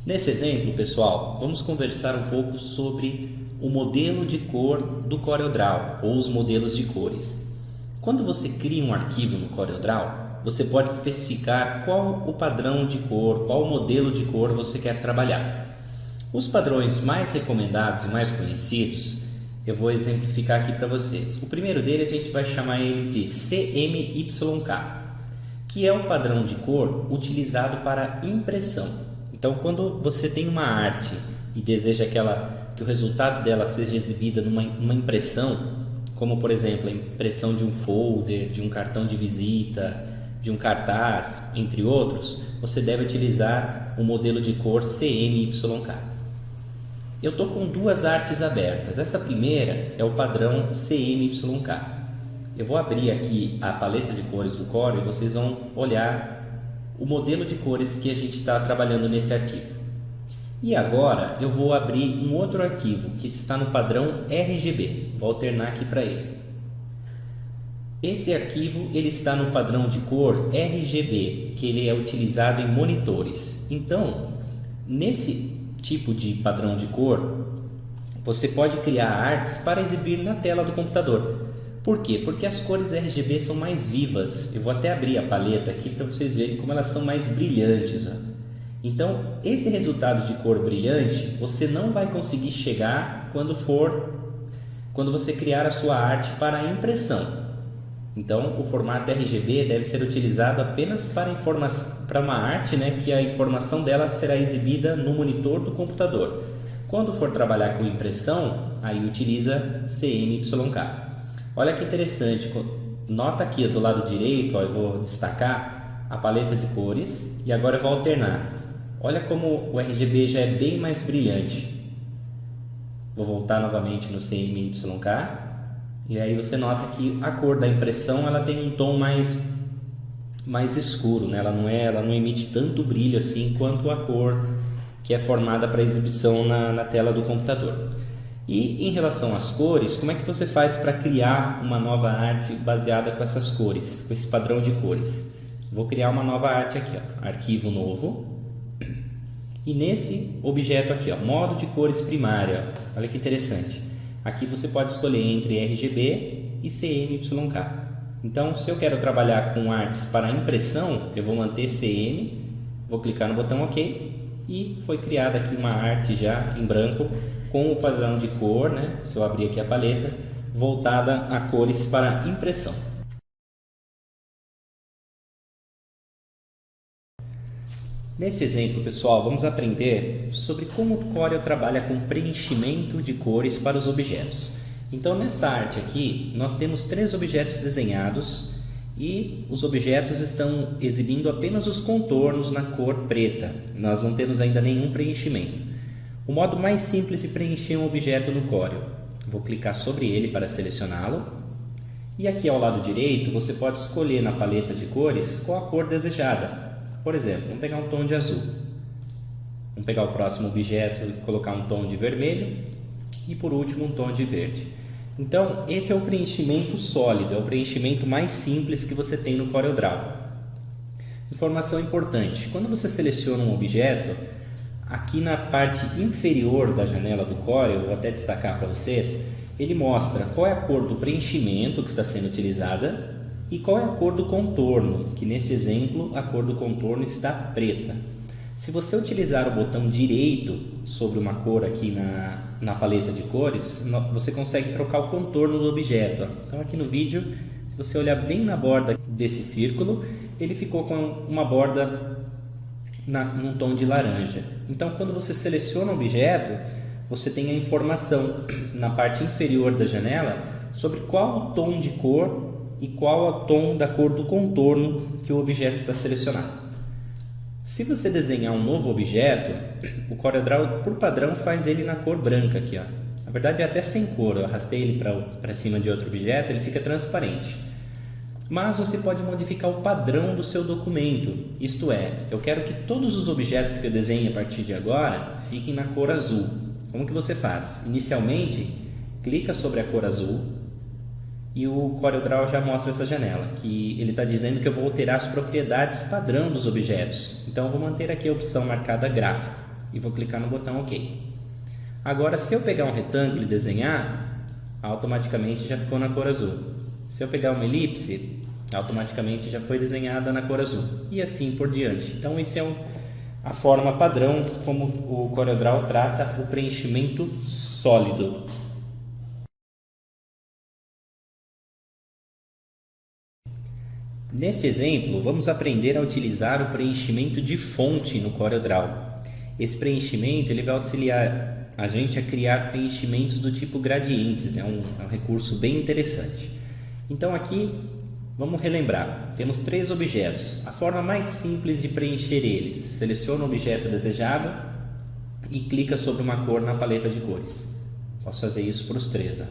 Nesse exemplo, pessoal, vamos conversar um pouco sobre o modelo de cor do CorelDRAW ou os modelos de cores. Quando você cria um arquivo no CorelDRAW, você pode especificar qual o padrão de cor, qual o modelo de cor você quer trabalhar. Os padrões mais recomendados e mais conhecidos, eu vou exemplificar aqui para vocês. O primeiro deles a gente vai chamar ele de CMYK, que é o padrão de cor utilizado para impressão. Então, quando você tem uma arte e deseja que o resultado dela seja exibida numa impressão, como por exemplo a impressão de um folder, de um cartão de visita, de um cartaz, entre outros, você deve utilizar o modelo de cor CMYK. Eu estou com duas artes abertas. Essa primeira é o padrão CMYK. Eu vou abrir aqui a paleta de cores do Corel e vocês vão olhar o modelo de cores que a gente está trabalhando nesse arquivo. E agora eu vou abrir um outro arquivo que está no padrão RGB. Vou alternar aqui para ele. Esse arquivo ele está no padrão de cor RGB, que ele é utilizado em monitores. Então, nesse tipo de padrão de cor, você pode criar artes para exibir na tela do computador. Por quê? Porque as cores RGB são mais vivas. Eu vou até abrir a paleta aqui para vocês verem como elas são mais brilhantes. Ó. Então, esse resultado de cor brilhante, você não vai conseguir chegar quando você criar a sua arte para a impressão. Então, o formato RGB deve ser utilizado apenas para uma arte, né, que a informação dela será exibida no monitor do computador. Quando for trabalhar com impressão, aí utiliza CMYK. Olha que interessante, nota aqui do lado direito, ó, eu vou destacar a paleta de cores e agora eu vou alternar. Olha como o RGB já é bem mais brilhante. Vou voltar novamente no CMYK e aí você nota que a cor da impressão ela tem um tom mais escuro, né? Ela não emite tanto brilho assim quanto a cor que é formada para exibição na tela do computador. E em relação às cores, como é que você faz para criar uma nova arte baseada com essas cores, com esse padrão de cores? Vou criar uma nova arte aqui, ó, arquivo novo. E nesse objeto aqui, ó, modo de cores primária, ó, olha que interessante. Aqui você pode escolher entre RGB e CMYK. Então, se eu quero trabalhar com artes para impressão, eu vou manter CM, vou clicar no botão OK e foi criada aqui uma arte já em branco com o padrão de cor, né? Se eu abrir aqui a paleta, voltada a cores para impressão. Nesse exemplo, pessoal, vamos aprender sobre como o Corel trabalha com preenchimento de cores para os objetos. Então, nesta arte aqui, nós temos 3 objetos desenhados e os objetos estão exibindo apenas os contornos na cor preta. Nós não temos ainda nenhum preenchimento. O modo mais simples de preencher um objeto no Corel. Vou clicar sobre ele para selecioná-lo. E aqui ao lado direito, você pode escolher na paleta de cores qual a cor desejada. Por exemplo, vamos pegar um tom de azul. Vamos pegar o próximo objeto e colocar um tom de vermelho. E por último, um tom de verde. Então, esse é o preenchimento sólido, é o preenchimento mais simples que você tem no CorelDRAW. Informação importante, quando você seleciona um objeto, aqui na parte inferior da janela do Corel, vou até destacar para vocês, ele mostra qual é a cor do preenchimento que está sendo utilizada e qual é a cor do contorno, que nesse exemplo a cor do contorno está preta. Se você utilizar o botão direito sobre uma cor aqui na paleta de cores, você consegue trocar o contorno do objeto. Então aqui no vídeo, se você olhar bem na borda desse círculo, ele ficou com uma borda num tom de laranja. Então, quando você seleciona o objeto, você tem a informação na parte inferior da janela sobre qual o tom de cor e qual o tom da cor do contorno que o objeto está selecionado. Se você desenhar um novo objeto, o CorelDRAW, por padrão, faz ele na cor branca aqui, ó. Na verdade, é até sem cor. Eu arrastei ele para cima de outro objeto, ele fica transparente. Mas você pode modificar o padrão do seu documento. Isto é, eu quero que todos os objetos que eu desenhe a partir de agora fiquem na cor azul. Como que você faz? Inicialmente, clica sobre a cor azul e o CorelDRAW já mostra essa janela, que ele está dizendo que eu vou alterar as propriedades padrão dos objetos. Então, eu vou manter aqui a opção marcada gráfico. e vou clicar no botão OK. Agora, se eu pegar um retângulo e desenhar, automaticamente já ficou na cor azul. Se eu pegar uma elipse, automaticamente já foi desenhada na cor azul. E assim por diante. Então, essa é a forma padrão como o CorelDRAW trata o preenchimento sólido. Neste exemplo, vamos aprender a utilizar o preenchimento de fonte no CorelDRAW. Esse preenchimento ele vai auxiliar a gente a criar preenchimentos do tipo gradientes, é um recurso bem interessante. Então aqui, vamos relembrar, temos 3 objetos. A forma mais simples de preencher eles, seleciona o objeto desejado e clica sobre uma cor na paleta de cores. Posso fazer isso para os 3.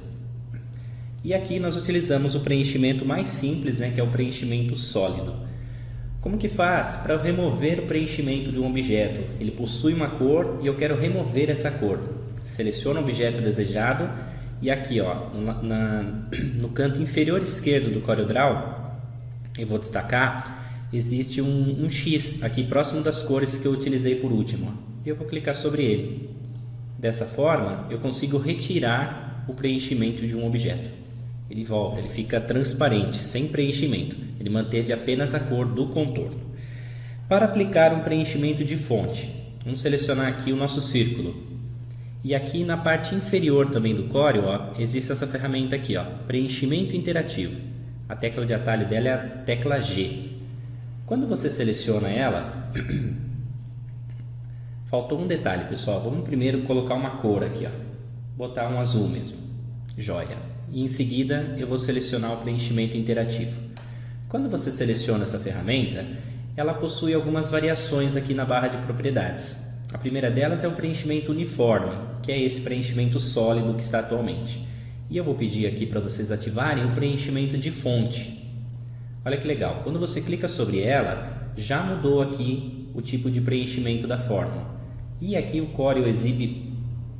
E aqui nós utilizamos o preenchimento mais simples, que é o preenchimento sólido. Como que faz para eu remover o preenchimento de um objeto? Ele possui uma cor e eu quero remover essa cor. Seleciono o objeto desejado e aqui no canto inferior esquerdo do CorelDRAW, eu vou destacar, existe um X aqui próximo das cores que eu utilizei por último. E eu vou clicar sobre ele. Dessa forma, eu consigo retirar o preenchimento de um objeto. Ele volta, ele fica transparente, sem preenchimento. Ele manteve apenas a cor do contorno. Para aplicar um preenchimento de fonte, vamos selecionar aqui o nosso círculo. E aqui na parte inferior também do Corel, existe essa ferramenta aqui, preenchimento interativo. A tecla de atalho dela é a tecla G. Quando você seleciona ela, faltou um detalhe, pessoal. Vamos primeiro colocar uma cor aqui, botar um azul mesmo. Joia. E em seguida eu vou selecionar o preenchimento interativo. Quando você seleciona essa ferramenta, ela possui algumas variações aqui na barra de propriedades. A primeira delas é o preenchimento uniforme, que é esse preenchimento sólido que está atualmente. E eu vou pedir aqui para vocês ativarem o preenchimento de fonte. Olha que legal, quando você clica sobre ela, já mudou aqui o tipo de preenchimento da forma. E aqui o Corel exibe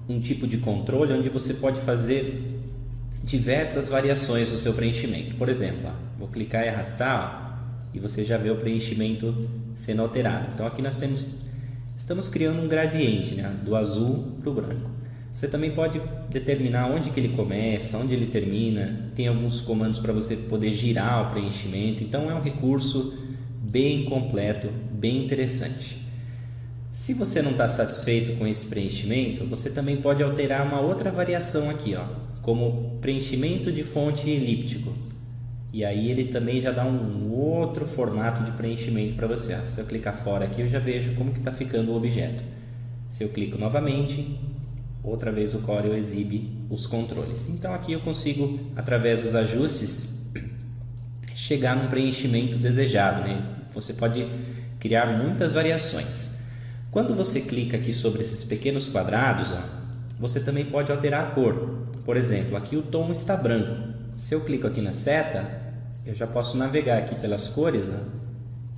um tipo de controle onde você pode fazer diversas variações do seu preenchimento. Por exemplo, vou clicar e arrastar e você já vê o preenchimento sendo alterado. Então aqui nós estamos criando um gradiente, do azul para o branco. Você também pode determinar onde que ele começa, onde ele termina. Tem alguns comandos para você poder girar o preenchimento. Então é um recurso bem completo, bem interessante. Se você não está satisfeito com esse preenchimento, você também pode alterar uma outra variação aqui, como preenchimento de fonte elíptico. E aí ele também já dá um outro formato de preenchimento para você. Se eu clicar fora aqui, eu já vejo como que está ficando o objeto. Se eu clico novamente, outra vez o Corel exibe os controles. Então aqui eu consigo, através dos ajustes, chegar num preenchimento desejado. Você pode criar muitas variações. Quando você clica aqui sobre esses pequenos quadrados, você também pode alterar a cor. Por exemplo, aqui o tom está branco. Se eu clico aqui na seta, eu já posso navegar aqui pelas cores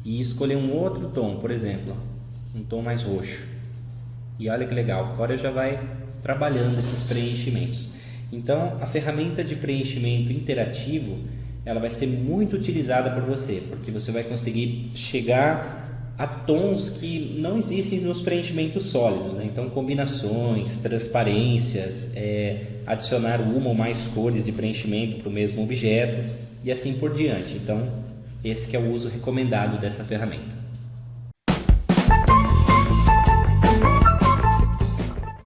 e escolher um outro tom, por exemplo, um tom mais roxo. E olha que legal, o Corel já vai trabalhando esses preenchimentos. Então, a ferramenta de preenchimento interativo, ela vai ser muito utilizada por você, porque você vai conseguir chegar a tons que não existem nos preenchimentos sólidos. Então, combinações, transparências, adicionar uma ou mais cores de preenchimento para o mesmo objeto e assim por diante. Então, esse que é o uso recomendado dessa ferramenta.